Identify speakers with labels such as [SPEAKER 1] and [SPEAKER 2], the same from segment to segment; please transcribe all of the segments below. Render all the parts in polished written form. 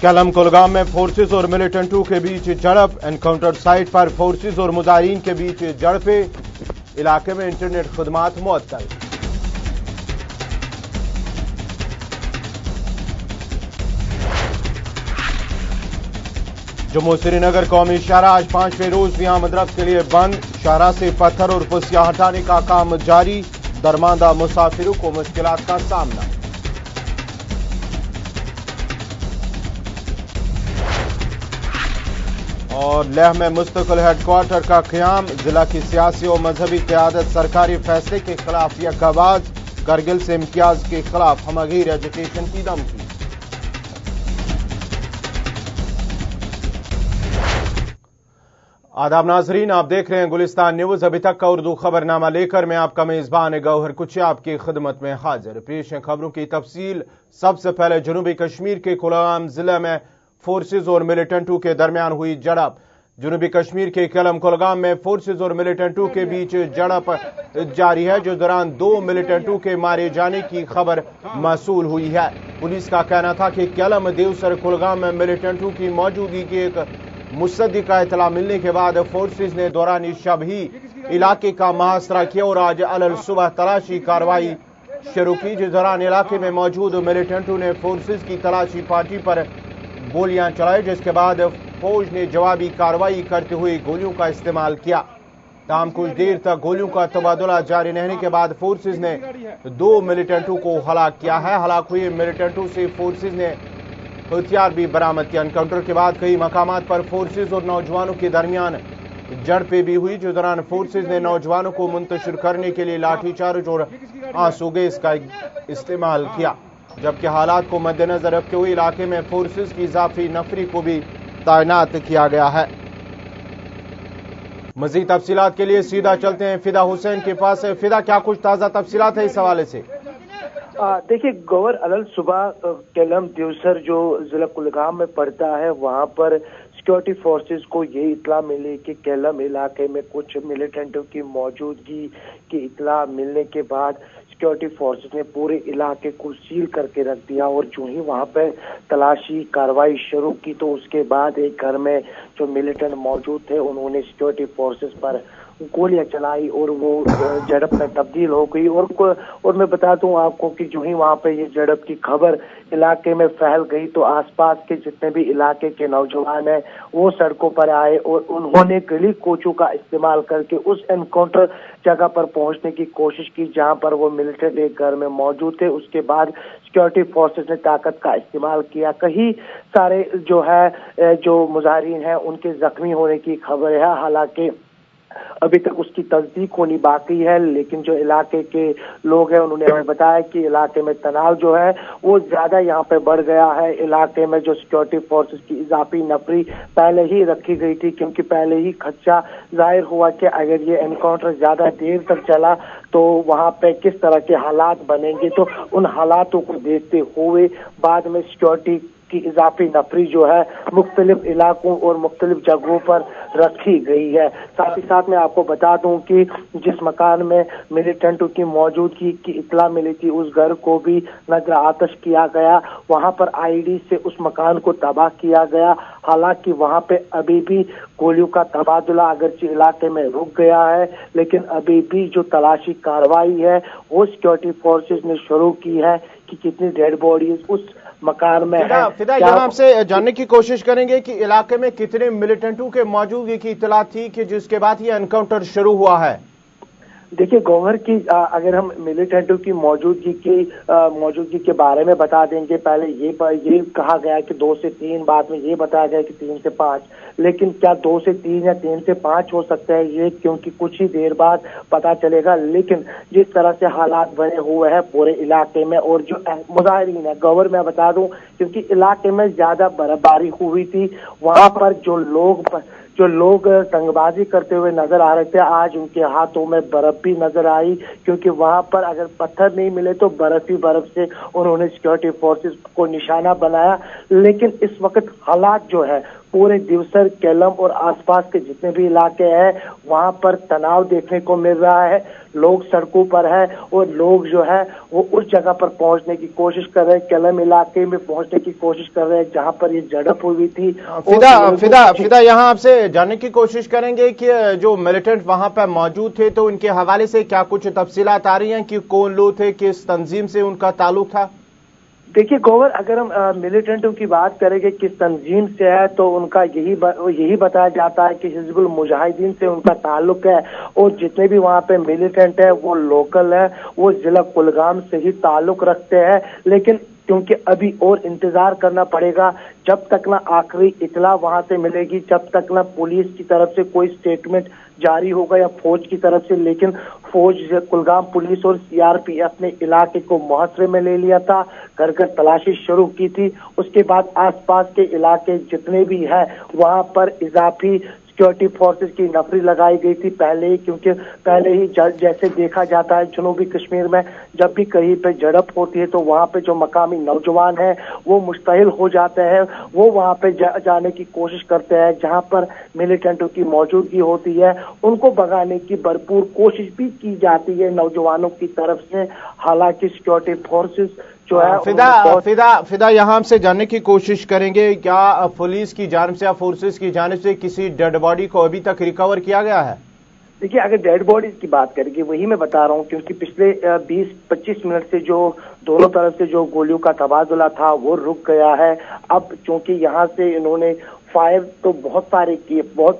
[SPEAKER 1] Callum Kulgam में forces और मिलिटेंटों के बीच झड़प। एनकाउंटर साइट पर फोर्सेस और मुजाहिरीन के बीच झड़पें। इलाके में इंटरनेट खदमात मुअत्तल। जम्मू श्रीनगर कौमी शाहराह आज 5वें रोज भी आमद रफ्त के लिए बंद। शाहराह से पत्थर और पुस्तियां हटाने का काम जारी। दरमांदा मुसाफिरों को मुश्किलात का सामना। और लेह में मुस्तकिल हेडक्वार्टर का क़याम। जिला की सियासी और मजहबी क़यादत सरकारी फैसले के खिलाफ यकआवाज। करगिल से इम्तियाज के खिलाफ हमगीर एजुकेशन की धमकी। आदाब नाजरीन, आप देख रहे हैं गुलिस्तान न्यूज। अभी तक का उर्दू खबरनामा लेकर मैं आपका मेजबान गौहर कुछ आपकी खिदमत में हाजिर। पेश है खबरों की तफसील। सबसे पहले जनूबी कश्मीर के कुलगाम जिले में फोर्सेज और मिलिटेंटों के दरमियान हुई झड़प। जनूबी कश्मीर के केलम कुलगाम में फोर्सेज और मिलिटेंटों के बीच झड़प जारी है, जो दौरान 2 मिलिटेंटों के मारे जाने की खबर मौसूल हुई है। पुलिस का कहना था कि केलम देवसर कुलगाम में मिलिटेंटों की मौजूदगी की एक मुसद्दिक का इतला मिलने के बाद फोर्सेज ने दौरान शब ही इलाके का मुहासरा किया और आज अलल सुबह तलाशी कार्रवाई शुरू की, जिस दौरान इलाके में मौजूद मिलिटेंटों ने फोर्सेज की तलाशी पार्टी पर गोलियां चलाई, जिसके बाद फौज ने जवाबी कार्रवाई करते हुए गोलियों का इस्तेमाल किया। ताम कुछ देर तक गोलियों का तबादला जारी रहने के बाद फोर्सेज ने 2 मिलिटेंटों को हलाक किया है। हलाक हुए मिलिटेंटों से फोर्सेज ने हथियार भी बरामद किया। एनकाउंटर के बाद कई मकामात पर फोर्सेज और नौजवानों के दरमियान झड़पें भी हुई, जिस दौरान फोर्सेज ने नौजवानों को मुंतशिर करने के लिए लाठीचार्ज और आंसू गैस का इस्तेमाल किया, जबकि हालात को मद्देनजर रखते हुए इलाके में फोर्सेज की इजाफी नफरी को भी तैनात किया गया है। मजीद तफसीलात के लिए सीधा चलते हैं फिदा हुसैन के पास। फिदा, क्या कुछ ताज़ा तफसीलात है इस हवाले से?
[SPEAKER 2] देखिए गौहर, अलल सुबह केलम देवसर जो जिला कुलगाम में पड़ता है, वहां पर सिक्योरिटी फोर्सेस को ये इतला मिली कि केलम इलाके में कुछ मिलिटेंटों की मौजूदगी की इतला मिलने के बाद सिक्योरिटी फोर्सेस ने पूरे इलाके को सील करके रख दिया और जो ही वहां पे तलाशी कार्रवाई शुरू की तो उसके बाद एक घर में जो मिलिटेंट मौजूद थे उन्होंने सिक्योरिटी फोर्सेस पर गोलियां चलाई और वो झड़प में तब्दील हो गई। और मैं बता दूं आपको कि जो ही वहां पे ये झड़प की खबर इलाके में फैल गई तो आसपास के जितने भी इलाके के नौजवान हैं वो सड़कों पर आए और उन्होंने गली कोचों का इस्तेमाल करके उस एनकाउंटर जगह पर पहुंचने की कोशिश की जहां पर वो मिलिटेंट एक घर में मौजूद थे। उसके बाद सिक्योरिटी फोर्सेस ने ताकत का इस्तेमाल किया। कई सारे जो मुजाहिरीन हैं उनके जख्मी होने की खबर है, हालांकि अभी तक उसकी तस्दीक होनी बाकी है, लेकिन जो इलाके के लोग हैं उन्होंने हमें बताया कि इलाके में तनाव जो है वो ज्यादा यहाँ पे बढ़ गया है। इलाके में जो सिक्योरिटी फोर्सेस की इजाफी नफरी पहले ही रखी गई थी, क्योंकि पहले ही खदशा जाहिर हुआ कि अगर ये एनकाउंटर ज्यादा देर तक चला तो वहां पे किस तरह के हालात बनेंगे। तो उन हालातों को देखते हुए बाद में सिक्योरिटी की इजाफी नफरी जो है मुख्तलिफ इलाकों और मुख्तलिफ जगहों पर रखी गई है। साथ ही साथ मैं आपको बता दूं कि जिस मकान में मिलिटेंटों की मौजूदगी की इतला मिली थी उस घर को भी नजर आतश किया गया। वहां पर आईडी से उस मकान को तबाह किया गया। हालांकि वहां पे अभी भी गोलियों का तबादला अगरचे इलाके में रुक गया है, लेकिन अभी भी जो तलाशी कार्रवाई है वो सिक्योरिटी फोर्सेस ने शुरू की है कि कितनी डेड बॉडीज उस मकान में है।
[SPEAKER 1] फिदा, यहाँ आपसे जानने की कोशिश करेंगे कि इलाके में कितने मिलिटेंटों के मौजूदगी की इतला थी कि जिसके बाद ये एनकाउंटर शुरू हुआ है?
[SPEAKER 2] देखिए गौहर की अगर हम मिलिटेंटों की मौजूदगी के बारे में बता देंगे, पहले ये कहा गया कि 2 से 3, बाद में ये बताया गया कि 3 से 5, लेकिन क्या 2 से 3 या 3 से 5 हो सकता है ये क्योंकि कुछ ही देर बाद पता चलेगा। लेकिन जिस तरह से हालात बने हुए हैं पूरे इलाके में और जो मुजाहिरीन है, गौहर मैं बता दूं क्योंकि इलाके में ज्यादा बर्फबारी हुई थी, वहां पर जो लोग तंगबाजी करते हुए नजर आ रहे थे आज उनके हाथों में बर्फ भी नजर आई, क्योंकि वहां पर अगर पत्थर नहीं मिले तो बर्फ ही बर्फ से उन्होंने सिक्योरिटी फोर्सेस को निशाना बनाया। लेकिन इस वक्त हालात जो है पूरे देवसर, केलम और आसपास के जितने भी इलाके हैं वहां पर तनाव देखने को मिल रहा है। लोग सड़कों पर है और लोग जो है वो उस जगह पर पहुंचने की कोशिश कर रहे हैं, केलम इलाके में पहुंचने की कोशिश कर रहे हैं जहां पर ये झड़प हुई थी।
[SPEAKER 1] फिदा यहाँ आपसे जानने की कोशिश करेंगे कि जो मिलिटेंट वहां पर मौजूद थे तो उनके हवाले से क्या कुछ तफसीलात आ रही हैं कि कौन लोग थे, किस तंजीम से उनका ताल्लुक था?
[SPEAKER 2] देखिए गौहर, अगर हम मिलिटेंटों की बात करेंगे किस तंजीम से है तो उनका यही बताया जाता है कि हिजबुल मुजाहिदीन से उनका ताल्लुक है और जितने भी वहाँ पे मिलिटेंट है वो लोकल है, वो जिला कुलगाम से ही ताल्लुक रखते हैं। लेकिन क्योंकि अभी और इंतजार करना पड़ेगा जब तक ना आखिरी इतला वहां से मिलेगी, जब तक ना पुलिस की तरफ से कोई स्टेटमेंट जारी होगा या फौज की तरफ से। लेकिन फौज, कुलगाम पुलिस और सीआरपीएफ ने इलाके को मुहसरे में ले लिया था, घर घर तलाशी शुरू की थी। उसके बाद आसपास के इलाके जितने भी हैं वहां पर इजाफी सिक्योरिटी फोर्सेस की नफरी लगाई गई थी पहले ही, क्योंकि पहले ही जैसे देखा जाता है जनूबी कश्मीर में जब भी कहीं पे झड़प होती है तो वहां पे जो मकामी नौजवान हैं वो मुश्तहिल हो जाते हैं, वो वहां पे जाने की कोशिश करते हैं जहां पर मिलिटेंटों की मौजूदगी होती है। उनको भगाने की भरपूर कोशिश भी की जाती है नौजवानों की तरफ से। हालांकि सिक्योरिटी फोर्सेस जो है
[SPEAKER 1] फिदा यहाँ से जानने की कोशिश करेंगे, क्या पुलिस की जानिब से या फोर्सेस की जानिब से किसी डेड बॉडी को अभी तक रिकवर किया गया है?
[SPEAKER 2] देखिए, अगर डेड बॉडीज की बात करेंगे वही मैं बता रहा हूँ, क्योंकि पिछले 20-25 मिनट से जो दोनों तरफ से जो गोलियों का तबादला था वो रुक गया है। अब चूंकि यहाँ से इन्होंने फायर तो बहुत सारे किए, बहुत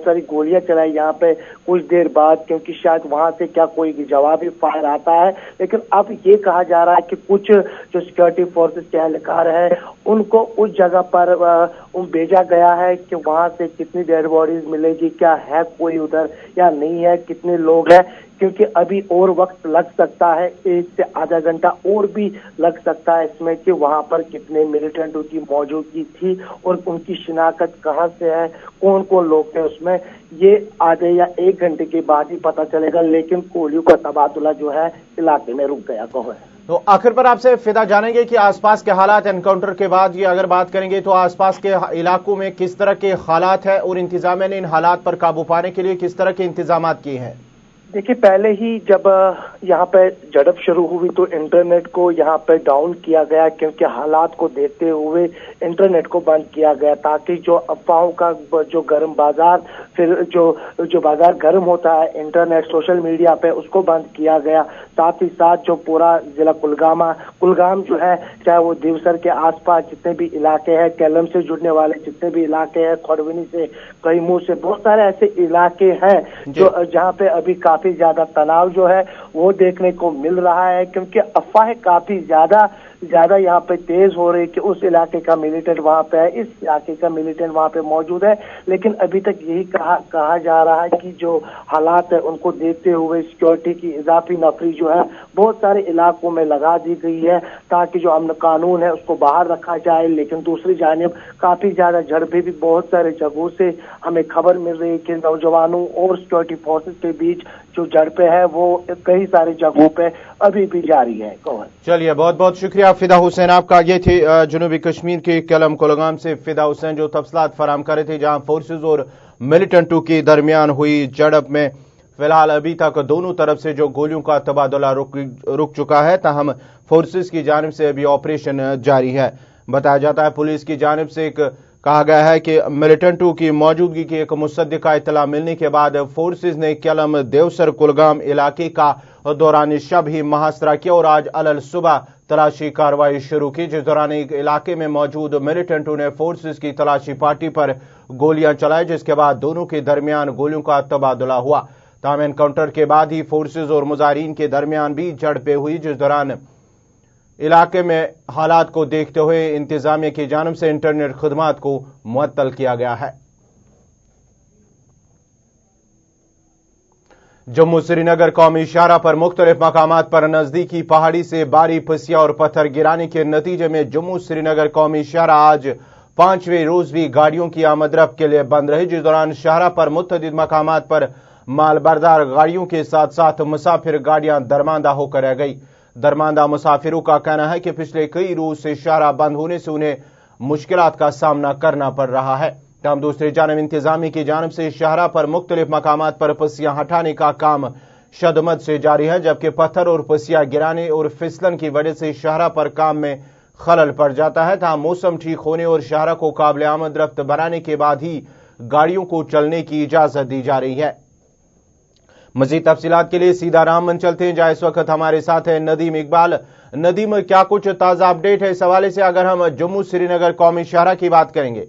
[SPEAKER 2] सारी गोलियां चलाई यहाँ पे कुछ देर बाद, क्योंकि शायद वहां से क्या कोई जवाबी फायर आता है। लेकिन अब ये कहा जा रहा है कि कुछ जो सिक्योरिटी फोर्सेस के एहलकार है उनको उस जगह पर भेजा गया है कि वहां से कितनी डेड बॉडीज मिलेगी, क्या है कोई उधर या नहीं है, कितने लोग हैं, क्योंकि अभी और वक्त लग सकता है, 1 से आधा घंटा और भी लग सकता है इसमें कि वहां पर कितने मिलिटेंटों की मौजूदगी थी और उनकी शिनाख्त कहां से है, कौन कौन लोग थे उसमें, ये आधे या 1 घंटे के बाद ही पता चलेगा। लेकिन गोलियों का तबादला जो है इलाके में रुक गया है।
[SPEAKER 1] तो आखिर पर आपसे फिदा जानेंगे कि आसपास के हालात एनकाउंटर के बाद, ये अगर बात करेंगे तो आसपास के इलाकों में किस तरह के हालात है और इंतजामिया ने इन हालात पर काबू पाने के लिए किस तरह के इंतजाम किए हैं?
[SPEAKER 2] देखिए, पहले ही जब यहाँ पे झड़प शुरू हुई तो इंटरनेट को यहाँ पे डाउन किया गया, क्योंकि हालात को देखते हुए इंटरनेट को बंद किया गया ताकि जो अफवाहों का जो गर्म बाजार, फिर जो बाजार गर्म होता है इंटरनेट सोशल मीडिया पे, उसको बंद किया गया। साथ ही साथ जो पूरा जिला कुलगाम जो है, चाहे वो देवसर के आसपास जितने भी इलाके हैं, केलम से जुड़ने वाले जितने भी इलाके हैं, खड़वनी से, कईमू से, बहुत सारे ऐसे इलाके हैं जो जहाँ पे अभी काफी ज्यादा तनाव जो है वो देखने को मिल रहा है, क्योंकि अफवाहें काफी ज्यादा यहाँ पे तेज हो रही कि उस इलाके का मिलिटेंट वहां पे है, इस इलाके का मिलिटेंट वहां पे मौजूद है। लेकिन अभी तक यही कहा जा रहा है कि जो हालात है उनको देखते हुए सिक्योरिटी की इजाफी नफरी जो है बहुत सारे इलाकों में लगा दी गई है ताकि जो अमन कानून है उसको बाहर रखा जाए। लेकिन दूसरी जानिब काफी ज्यादा झड़पें भी बहुत सारे जगहों से हमें खबर मिल रही है कि नौजवानों और सिक्योरिटी फोर्सेस के बीच जो झड़पें है वो कई सारी जगहों पे अभी भी जारी है।
[SPEAKER 1] चलिए, बहुत बहुत शुक्रिया फिदा हुसैन आपका। ये थे जनूबी कश्मीर के केलम कुलगाम से फिदा हुसैन जो तफसीलात फराहम कर रहे थे, जहां फोर्सेज और मिलिटेंटों के दरमियान हुई झड़प में फिलहाल अभी तक दोनों तरफ से जो गोलियों का तबादला रुक चुका है, ताहम फोर्सेज की जानिब से अभी ऑपरेशन जारी है। बताया जाता है पुलिस की जानिब से कहा गया है कि मिलिटेंटों की मौजूदगी की एक मुसद्दिका इतला मिलने के बाद फोर्सेज ने केलम देवसर कुलगाम इलाके का दौरान शब ही मुहासरा किया और आज अलल सुबह तलाशी कार्रवाई शुरू की, जिस दौरान एक इलाके में मौजूद मिलिटेंटों ने फोर्सेज की तलाशी पार्टी पर गोलियां चलाई, जिसके बाद दोनों के दरमियान गोलियों का तबादला हुआ। ताहम एनकाउंटर के बाद ही फोर्सेज और मुजाहिरीन के दरमियान भी झड़पें हुई, जिस दौरान इलाके में हालात को देखते हुए इंतजामिया की जानिब से इंटरनेट खदमात को मुअत्तल किया गया है। जम्मू श्रीनगर कौमी शाहराह पर मुख्तलिफ मकामात पर नजदीकी पहाड़ी से भारी पसिया और पत्थर गिराने के नतीजे में जम्मू श्रीनगर कौमी शाहराह आज 5वें रोज भी गाड़ियों की आमदरफ्त के लिए बंद रही, जिस दौरान शाहराह पर मुतअद्दिद मकामात पर मालबरदार गाड़ियों के साथ साथ मुसाफिर गाड़ियां दरमांदा होकर रह गई। दरमांदा मुसाफिरों का कहना है कि पिछले कई रोज से शाहराह बंद होने से उन्हें मुश्किलात का सामना करना पड़ रहा है। तमाम दूसरी जानब इंतजामी की जानब से शाहराह पर मुख्तलिफ मकामात पर पस्सियां हटाने का काम शदमत से जारी है, जबकि पत्थर और पस्सियां गिराने और फिसलन की वजह से शाहराह पर काम में खलल पड़ जाता है। तहाँ मौसम ठीक होने और शाहराह को काबिल आमद रफ्त बनाने के बाद ही गाड़ियों को चलने की इजाजत दी जा रही है। मजीद तफसीलात के लिए सीधा रामबन चलते हैं, जहाँ इस वक्त हमारे साथ है नदीम इकबाल। नदीम, क्या कुछ ताज़ा अपडेट है इस हवाले से, अगर हम जम्मू श्रीनगर कौमी शाहराह की बात करेंगे?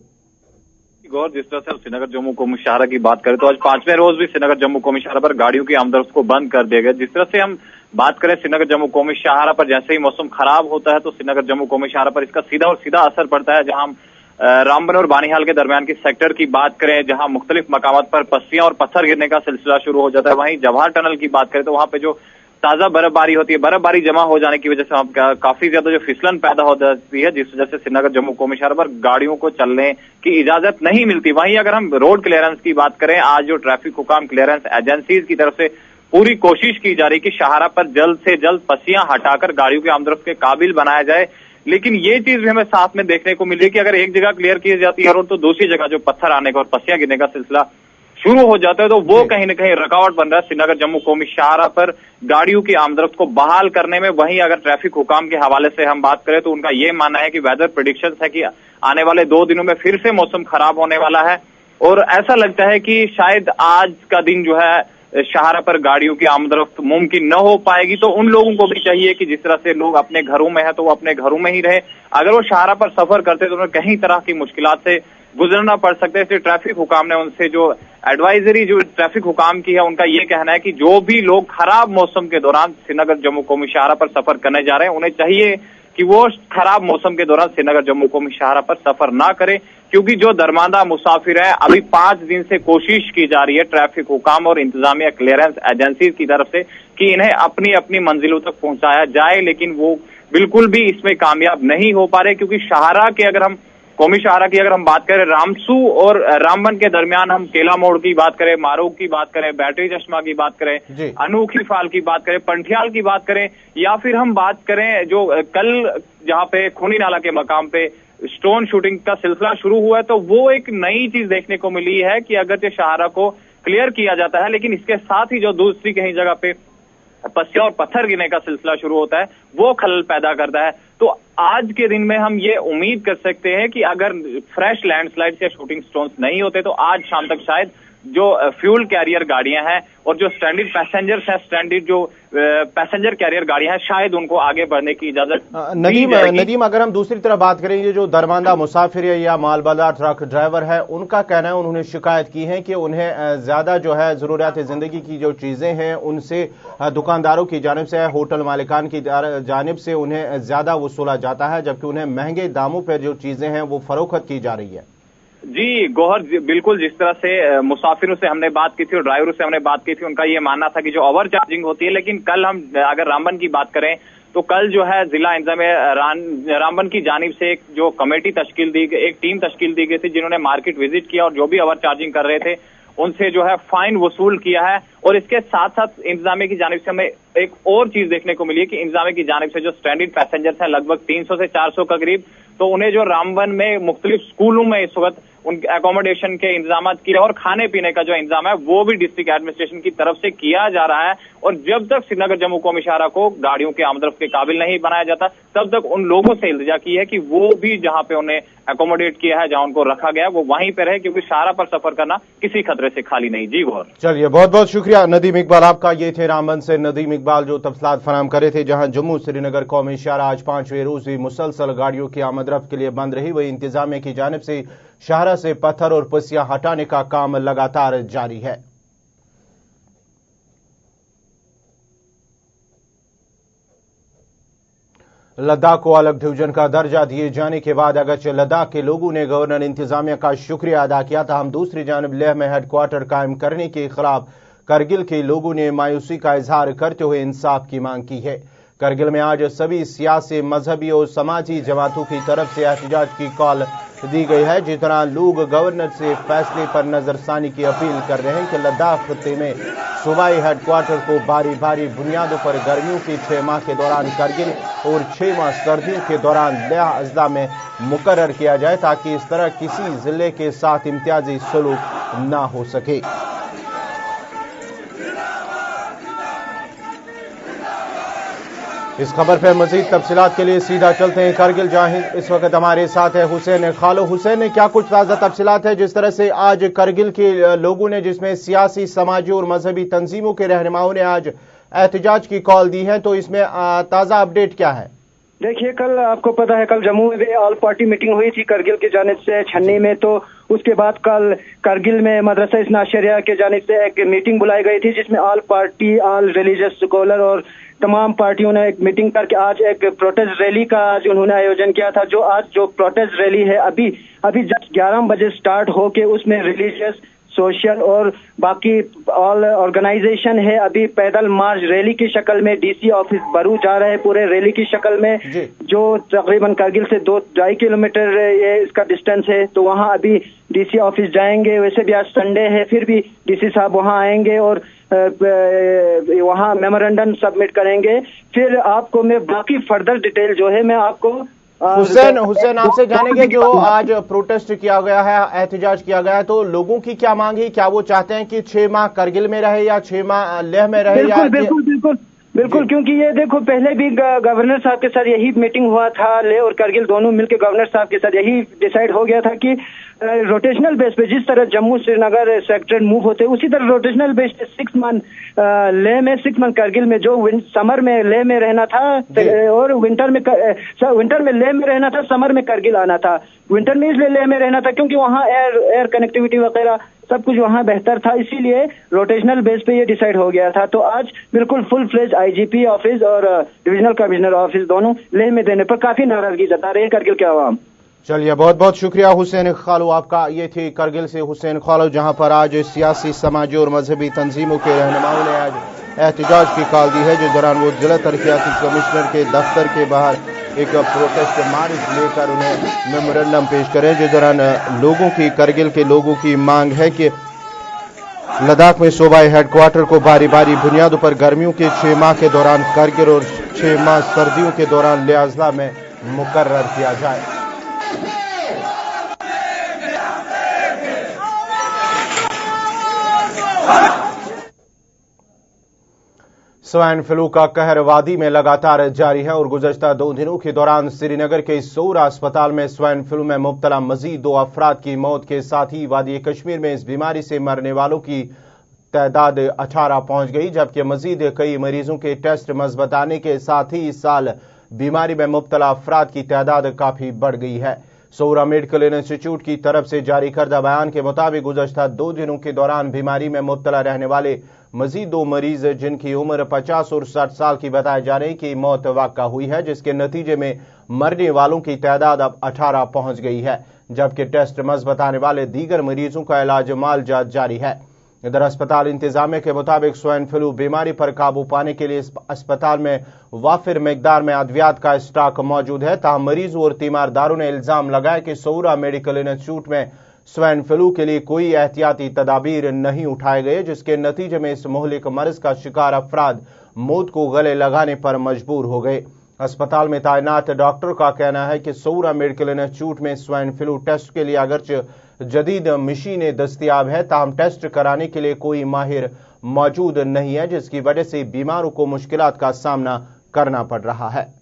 [SPEAKER 3] गौर, जिस तरह से श्रीनगर जम्मू कौमी शाहराह की बात करें तो आज 5वें रोज भी श्रीनगर जम्मू कौमी शाहराह पर गाड़ियों की आमदरफ्त को बंद कर दिया गया। जिस तरह से हम बात करें श्रीनगर जम्मू कौमी शाहराह पर, जैसे ही मौसम खराब होता है तो श्रीनगर जम्मू कौमी शाहराह पर इसका सीधा और सीधा असर पड़ता है। जहां हम रामबन और बानीहाल के दरमियान की सेक्टर की बात करें, जहां मुख्तलिफ मकामात पर पस्सियां और पत्थर गिरने का सिलसिला शुरू हो जाता है, वहीं जवाहर टनल की बात करें तो वहां पे जो ताजा बर्फबारी होती है, बर्फबारी जमा हो जाने की वजह से काफी ज्यादा जो फिसलन पैदा हो जाती है, जिस वजह से श्रीनगर जम्मू कौमी शाहराह पर गाड़ियों को चलने की इजाजत नहीं मिलती। वहीं अगर हम रोड क्लियरेंस की बात करें, आज जो ट्रैफिक हुकाम क्लियरेंस एजेंसीज की तरफ से पूरी कोशिश की जा रही कि शाहराह पर जल्द से जल्द पस्सियां हटाकर गाड़ियों की आमदरफ्त के काबिल बनाया जाए, लेकिन ये चीज भी हमें साथ में देखने को मिल रही है कि अगर एक जगह क्लियर की जाती है रोड तो दूसरी जगह जो पत्थर आने का और पस्सियां गिरने का सिलसिला शुरू हो जाता है, तो वो कहीं न कहीं रुकावट बन रहा है श्रीनगर जम्मू कौमी शाहराह पर गाड़ियों की आमदरफ्त को बहाल करने में। वहीं अगर ट्रैफिक हुकाम के हवाले से हम बात करें तो उनका ये मानना है कि वेदर प्रेडिक्शंस है कि आने वाले 2 दिनों में फिर से मौसम खराब होने वाला है और ऐसा लगता है कि शायद आज का दिन जो है शाहराह पर गाड़ियों की आमदरफ्त मुमकिन न हो पाएगी। तो उन लोगों को भी चाहिए कि जिस तरह से लोग अपने घरों में है तो वो अपने घरों में ही रहे। अगर वो शाहराह पर सफर करते तो उन्हें कई तरह की मुश्किलात से गुजरना पड़ सकता है। इसलिए ट्रैफिक हुकाम ने उनसे जो एडवाइजरी जो ट्रैफिक हुकाम की है, उनका ये कहना है कि जो भी लोग खराब मौसम के दौरान श्रीनगर जम्मू कौमी शाहराह पर सफर करने जा रहे हैं, उन्हें चाहिए कि वो खराब मौसम के दौरान श्रीनगर जम्मू कौमी शाहराह पर सफर ना करें, क्योंकि जो दरमांदा मुसाफिर है, अभी 5 दिन से कोशिश की जा रही है ट्रैफिक हुकाम और इंतजामिया क्लियरेंस एजेंसी की तरफ से कि इन्हें अपनी अपनी मंजिलों तक पहुंचाया जाए, लेकिन वो बिल्कुल भी इसमें कामयाब नहीं हो पा रहे। क्योंकि शाहराह के अगर हम कौमी शाहराह की अगर हम बात करें, रामसू और रामबन के दरमियान हम केला मोड़ की बात करें, मारूक की बात करें, बैटरी चश्मा की बात करें, अनोखी फाल की बात करें, पंठियाल की बात करें, या फिर हम बात करें जो कल जहां पे खूनी नाला के मकाम पे स्टोन शूटिंग का सिलसिला शुरू हुआ है, तो वो एक नई चीज देखने को मिली है कि अगर शाहराह को क्लियर किया जाता है, लेकिन इसके साथ ही जो दूसरी कहीं जगह पे पस्सियां और पत्थर गिरने का सिलसिला शुरू होता है, वो खलल पैदा करता है। तो आज के दिन में हम ये उम्मीद कर सकते हैं कि अगर फ्रेश लैंडस्लाइड्स या शूटिंग स्टोन्स नहीं होते तो आज शाम तक शायद जो फ्यूल कैरियर गाड़ियां हैं और जो स्टैंडर्ड पैसेंजर्स हैं, स्टैंडर्ड जो पैसेंजर कैरियर गाड़ियां हैं, शायद उनको आगे बढ़ने की इजाजत
[SPEAKER 1] नदीम, अगर हम दूसरी तरफ बात करें, ये जो दरमांदा मुसाफिर या मालबाला ट्रक ड्राइवर है, उनका कहना है, उन्होंने शिकायत की है कि उन्हें ज्यादा जो है जरूरियात जिंदगी की जो चीजें हैं उनसे दुकानदारों की जानिब से, होटल मालिकान की जानिब से उन्हें ज्यादा वसूला जाता है, जबकि उन्हें महंगे दामों पर जो चीजें हैं वो फरोख्त की जा रही है।
[SPEAKER 3] जी गौहर, बिल्कुल जिस तरह से मुसाफिरों से हमने बात की थी और ड्राइवरों से हमने बात की थी, उनका ये मानना था कि जो ओवर चार्जिंग होती है, लेकिन कल हम अगर रामबन की बात करें तो कल जो है जिला इंतजामिया रामबन की जानिब से एक जो कमेटी तश्कील दी गई, एक टीम तश्कील दी गई थी, जिन्होंने मार्केट विजिट किया और जो भी ओवर चार्जिंग कर रहे थे उनसे जो है फाइन वसूल किया है। और इसके साथ साथ इंतजामिया की जानिब से हमें एक और चीज देखने को मिली है कि इंतजामिया की जानिब से जो स्टैंडर्ड पैसेंजर्स हैं लगभग 300 से 400 का करीब, तो उन्हें जो रामबन में मुख्तलिफ स्कूलों में इस वक्त उनके एकोमोडेशन के इंतजाम किए और खाने पीने का जो इंतजाम है वो भी डिस्ट्रिक्ट एडमिनिस्ट्रेशन की तरफ से किया जा रहा है। और जब तक श्रीनगर जम्मू कौमी शाहराह को गाड़ियों के आमदरफ्त के काबिल नहीं बनाया जाता, तब तक उन लोगों से इल्तिजा की है कि वो भी जहां पे उन्हें एकोमोडेट किया है, जहां उनको रखा गया, वो वहीं पर रहे, क्योंकि शाहराह पर सफर करना किसी खतरे से खाली नहीं। जी गौर,
[SPEAKER 1] चलिए बहुत बहुत शुक्रिया नदीम इकबाल आपका। ये थे रामबन से नदीम इकबाल जो तफसीलात फराहम कर रहे थे। जहां जम्मू श्रीनगर कौमी शाहराह आज 5वें रोज भी मुसलसल गाड़ियों की आमदरफ्त के लिए बंद रही, वही इंतजामिया की जानिब से शाहराह से पत्थर और पस्सियां हटाने का काम लगातार जारी है। लद्दाख को अलग डिवीजन का दर्जा दिए जाने के बाद अगरचे लद्दाख के लोगों ने गवर्नर इंतजामिया का शुक्रिया अदा किया था, हम दूसरी जानब लेह में हेडक्वार्टर कायम करने के खिलाफ करगिल के लोगों ने मायूसी का इजहार करते हुए इंसाफ की मांग की है। करगिल में आज सभी सियासी, मजहबी और समाजी जमातों की तरफ से एहतजाज की कॉल दी गई है, जिस तरह लोग गवर्नर से फैसले पर नजरसानी की अपील कर रहे हैं कि लद्दाख खत्ते में सूबाई हेडक्वार्टर को बारी बारी बुनियादों पर गर्मियों की 6 माह के दौरान करगिल और 6 माह सर्दियों के दौरान लेह अजला में मुकर्रर किया जाए ताकि इस तरह किसी जिले के साथ इम्तियाजी सलूक ना हो सके। इस खबर पर मजीद तफसीलात के लिए सीधा चलते हैं करगिल। जाहिद इस वक्त हमारे साथ है हुसैन खालो। हुसैन ने क्या कुछ ताज़ा तफसीलात है जिस तरह से आज करगिल के लोगों ने, जिसमें सियासी, समाजी और मजहबी तंजीमों के रहनुमाओं ने आज एहतजाज की कॉल दी है, तो इसमें ताज़ा अपडेट क्या है?
[SPEAKER 4] देखिए, कल आपको पता है कल जम्मू में ऑल पार्टी मीटिंग हुई थी करगिल की जानिब से छन्नी में, तो उसके बाद कल करगिल में मदरसा इस्ना अशरिया के जानिब से एक मीटिंग बुलाई गई थी जिसमें all party, all religious scholar और तमाम पार्टियों ने एक मीटिंग करके आज एक प्रोटेस्ट रैली का आज उन्होंने आयोजन किया था। जो प्रोटेस्ट रैली है अभी जस्ट 11 बजे स्टार्ट होके उसमें रिलीजियस, सोशल और बाकी ऑल ऑर्गेनाइजेशन है अभी पैदल मार्च रैली की शक्ल में डीसी ऑफिस बरू जा रहे हैं पूरे रैली की शक्ल में, जो तकरीबन करगिल से 2-2.5 किलोमीटर ये इसका डिस्टेंस है। तो वहाँ अभी डीसी ऑफिस जाएंगे। वैसे भी आज संडे है, फिर भी डीसी साहब वहाँ आएंगे और वहाँ मेमोरेंडम सबमिट करेंगे। फिर आपको मैं बाकी फर्दर डिटेल जो है मैं आपको
[SPEAKER 1] हुसैन आपसे जानेंगे, जो आज प्रोटेस्ट किया गया है, एहतजाज किया गया है, तो लोगों की क्या मांग है? क्या वो चाहते हैं कि 6 माह करगिल में रहे या 6 माह लेह में रहे?
[SPEAKER 4] बिल्कुल, क्योंकि ये देखो पहले भी गवर्नर साहब के साथ यही मीटिंग हुआ था, लेह और करगिल दोनों मिलकर गवर्नर साहब के साथ यही डिसाइड हो गया था कि रोटेशनल बेस पे जिस तरह जम्मू श्रीनगर सेक्टर मूव होते हैं उसी तरह रोटेशनल बेस पे 6 मंथ लेह में, 6 मंथ करगिल में, जो समर में लेह में रहना था और विंटर में लेह में रहना था, समर में करगिल आना था। विंटर में इसलिए लेह में रहना था क्योंकि वहाँ एयर कनेक्टिविटी वगैरह सब कुछ वहाँ बेहतर था, इसीलिए रोटेशनल बेस पे ये डिसाइड हो गया था। तो आज बिल्कुल फुल फ्लेज आईजीपी ऑफिस और डिविजनल कमिश्नर ऑफिस दोनों लेह में देने पर काफी नाराजगी जता रहे हैं करगिल के अवाम।
[SPEAKER 1] चलिए, बहुत बहुत शुक्रिया हुसैन खालो आपका। ये थी करगिल से हुसैन खालो, जहां पर आज सियासी, समाजी और मजहबी तंजीमों के रहनुमाओं ने आज एहतजाज की कॉल दी है, जिस दौरान वो जिला तरक्याती कमिश्नर के दफ्तर के बाहर एक प्रोटेस्ट मार्च लेकर उन्हें मेमोरेंडम पेश करें, जिस दौरान लोगों की, करगिल के लोगों की मांग है कि लद्दाख में सूबाई हेडक्वार्टर को बारी बारी बुनियादों पर गर्मियों के 6 माह के दौरान करगिल और 6 माह सर्दियों के दौरान लेह अजला में मुकर्रर किया जाए। स्वाइन फ्लू का कहर वादी में लगातार जारी है और गुज़श्ता 2 दिनों के दौरान श्रीनगर के सौरा अस्पताल में स्वाइन फ्लू में मुब्तला मजीद 2 अफराद की मौत के साथ ही वादी कश्मीर में इस बीमारी से मरने वालों की तादाद 18 पहुंच गई, जबकि मजीद कई मरीजों के टेस्ट मज़बूत आने के साथ ही इस साल बीमारी में मुब्तला अफराद की तादाद काफी बढ़ गई है। सौरा मेडिकल इंस्टीट्यूट की तरफ से जारी करदा बयान के मुताबिक गुज़श्ता 2 दिनों के दौरान बीमारी में मुब्तला रहने वाले मजीद 2 मरीज जिनकी उम्र 50 और 60 साल की बताए जा रही की मौत वाक़ा हुई है, जिसके नतीजे में मरने वालों की तादाद अब 18 पहुंच गई है, जबकि टेस्ट मज़बूत आने वाले दीगर मरीजों का इलाज मालजात जारी है। इधर अस्पताल इंतजामिया के मुताबिक स्वाइन फ्लू बीमारी पर काबू पाने के लिए अस्पताल में वाफिर मिकदार में अद्वियात का स्टॉक मौजूद है। ताहम मरीजों और तीमारदारों ने इल्जाम लगाया कि सौरा मेडिकल इंस्टीट्यूट में स्वाइन फ्लू के लिए कोई एहतियाती तदाबीर नहीं उठाए गए, जिसके नतीजे में इस मुहलिक मर्ज का शिकार अफराद मौत को गले लगाने पर मजबूर हो गए। अस्पताल में तैनात डॉक्टर का कहना है कि सौरा मेडिकल इंस्टीट्यूट में स्वाइन फ्लू टेस्ट के लिए अगरचे जदीद मशीनें दस्तियाब है, ताहम टेस्ट कराने के लिए कोई माहिर मौजूद नहीं है, जिसकी वजह से बीमारों को मुश्किलात का सामना करना पड़ रहा है।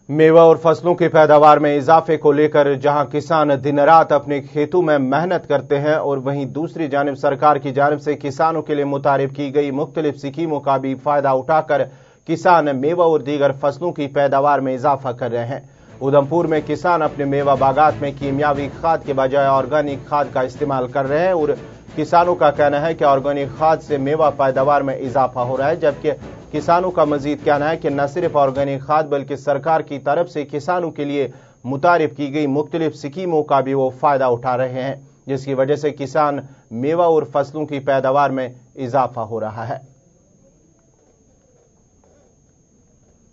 [SPEAKER 1] मेवा और फसलों की पैदावार में इजाफे को लेकर जहां किसान दिन रात अपने खेतों में मेहनत करते हैं और वहीं दूसरी जानिब सरकार की जानिब से किसानों के लिए मुतारिफ की गई मुख्तलिफ स्कीमों का भी फायदा उठाकर किसान मेवा और दीगर फसलों की पैदावार में इजाफा कर रहे हैं। उधमपुर में किसान अपने मेवा बागात में कीमियावी खाद के बजाय ऑर्गेनिक खाद का इस्तेमाल कर रहे हैं और किसानों का कहना है कि ऑर्गेनिक खाद से मेवा पैदावार में इजाफा हो रहा है, जबकि किसानों का मजीद कहना है कि न सिर्फ ऑर्गेनिक खाद बल्कि सरकार की तरफ से किसानों के लिए मुतारिफ की गई मुख्तलिफ स्कीमों का भी वो फायदा उठा रहे हैं, जिसकी वजह से किसान मेवा और फसलों की पैदावार में इजाफा हो रहा है।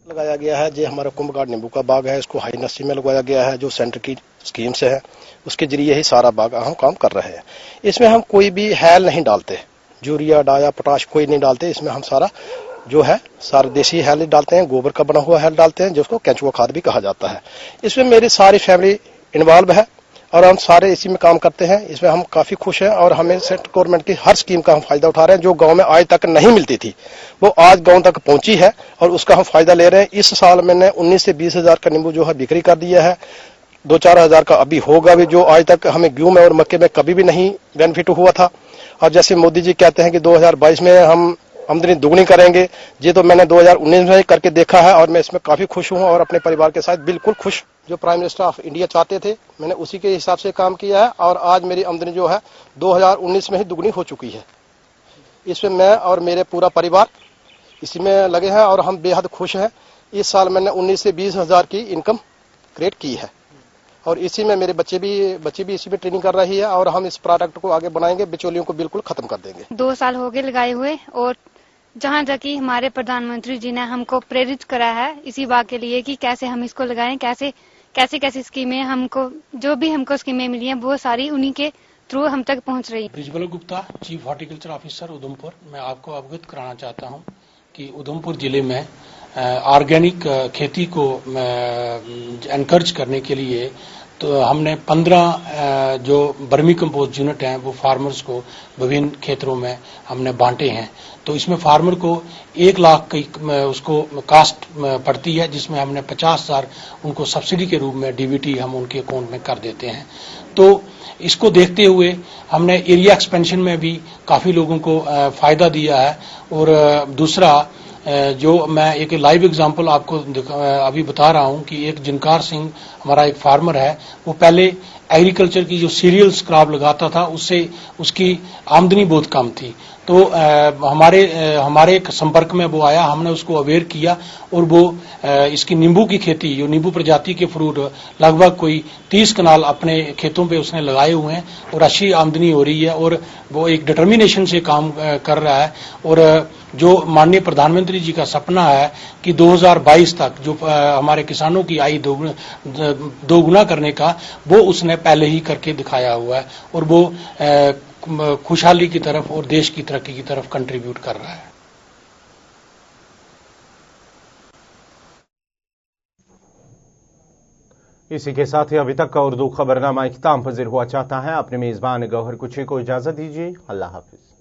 [SPEAKER 5] लगाया गया है। जो हमारा कुंभगाड़ नींबू का बाग है, इसको हाई नर्सरी में लगाया गया है, जो सेंटर की स्कीम से है, उसके जरिए ही सारा बाग हम काम कर रहे हैं। इसमें हम कोई भी हैल नहीं डालते, यूरिया डाया पोटाश कोई नहीं डालते। इसमें हम सारा जो है सारा देसी हैल डालते हैं, गोबर का बना हुआ हैल डालते हैं, जिसको केंचुआ खाद भी कहा जाता है। इसमें मेरी सारी फैमिली इन्वॉल्व है और हम सारे इसी में काम करते हैं। इसमें हम काफी खुश हैं और हमें सेंट्रल गवर्नमेंट की हर स्कीम का हम फायदा उठा रहे हैं। जो गांव में आज तक नहीं मिलती थी वो आज गांव तक पहुंची है और उसका हम फायदा ले रहे हैं। इस साल मैंने 19 से 20 हजार का नींबू जो है बिक्री कर दिया है। 2-4 हजार का अभी होगा भी, जो आज तक हमें गेहूं में और मक्के में कभी भी नहीं बेनिफिट हुआ था। और जैसे मोदी जी कहते हैं कि 2022 में हम आमदनी दुगनी करेंगे, ये तो मैंने 2019 में करके देखा है और मैं इसमें काफी खुश हूं और अपने परिवार के साथ बिल्कुल खुश। जो प्राइम मिनिस्टर ऑफ इंडिया चाहते थे मैंने उसी के हिसाब से काम किया है और आज मेरी आमदनी जो है 2019 में ही दुगनी हो चुकी है। इसमें मैं और मेरे पूरा परिवार इसी में लगे हैं और हम बेहद खुश हैं। इस साल मैंने 19 से 20 हजार की इनकम क्रिएट की है और इसी में मेरे बच्चे भी इसी में ट्रेनिंग कर रही है और हम इस प्रोडक्ट को आगे बढ़ाएंगे, बिचौलियों को बिल्कुल खत्म कर देंगे।
[SPEAKER 6] 2 साल हो गए लगाए हुए और जहाँ तक कि हमारे प्रधानमंत्री जी ने हमको प्रेरित करा है इसी बात के लिए कि कैसे हम इसको लगाएं, कैसे स्कीमें हमको जो भी हमको स्कीमें मिली हैं वो सारी उन्हीं के थ्रू हम तक पहुंच रही है।
[SPEAKER 7] Brijbal Gupta, chief horticulture officer Udhampur. मैं आपको अवगत कराना चाहता हूं कि उधमपुर जिले में ऑर्गेनिक खेती को एनकरेज करने के लिए तो हमने 15 जो वर्मी कंपोस्ट यूनिट हैं वो फार्मर्स को विभिन्न क्षेत्रों में हमने बांटे हैं। तो इसमें फार्मर को 1 लाख की उसको कास्ट पड़ती है, जिसमें हमने 50,000 उनको सब्सिडी के रूप में डीबीटी हम उनके अकाउंट में कर देते हैं। तो इसको देखते हुए हमने एरिया एक्सपेंशन में भी काफी लोगों को फायदा दिया है। और दूसरा जो मैं एक लाइव एग्जांपल आपको अभी बता रहा हूं कि एक जिनकार सिंह हमारा एक फार्मर है, वो पहले एग्रीकल्चर की जो सीरियल्स क्रॉप लगाता था उससे उसकी आमदनी बहुत कम थी। तो हमारे एक संपर्क में वो आया, हमने उसको अवेयर किया और वो इसकी नींबू की खेती, जो नींबू प्रजाति के फ्रूट लगभग कोई 30 कनाल अपने खेतों पे उसने लगाए हुए हैं और अच्छी आमदनी हो रही है और वो एक डिटर्मिनेशन से काम कर रहा है। और जो माननीय प्रधानमंत्री जी का सपना है कि 2022 तक जो हमारे किसानों की आय दोगुना करने का, वो उसने पहले ही करके दिखाया हुआ है और वो खुशहाली की तरफ और देश की तरक्की की तरफ कंट्रीब्यूट कर रहा है।
[SPEAKER 1] इसी के साथ ही अभी तक का उर्दू खबरनामा इख्तिताम पजीर हुआ चाहता है। अपने मेजबान गौहर कुची को इजाजत दीजिए। अल्लाह हाफिज।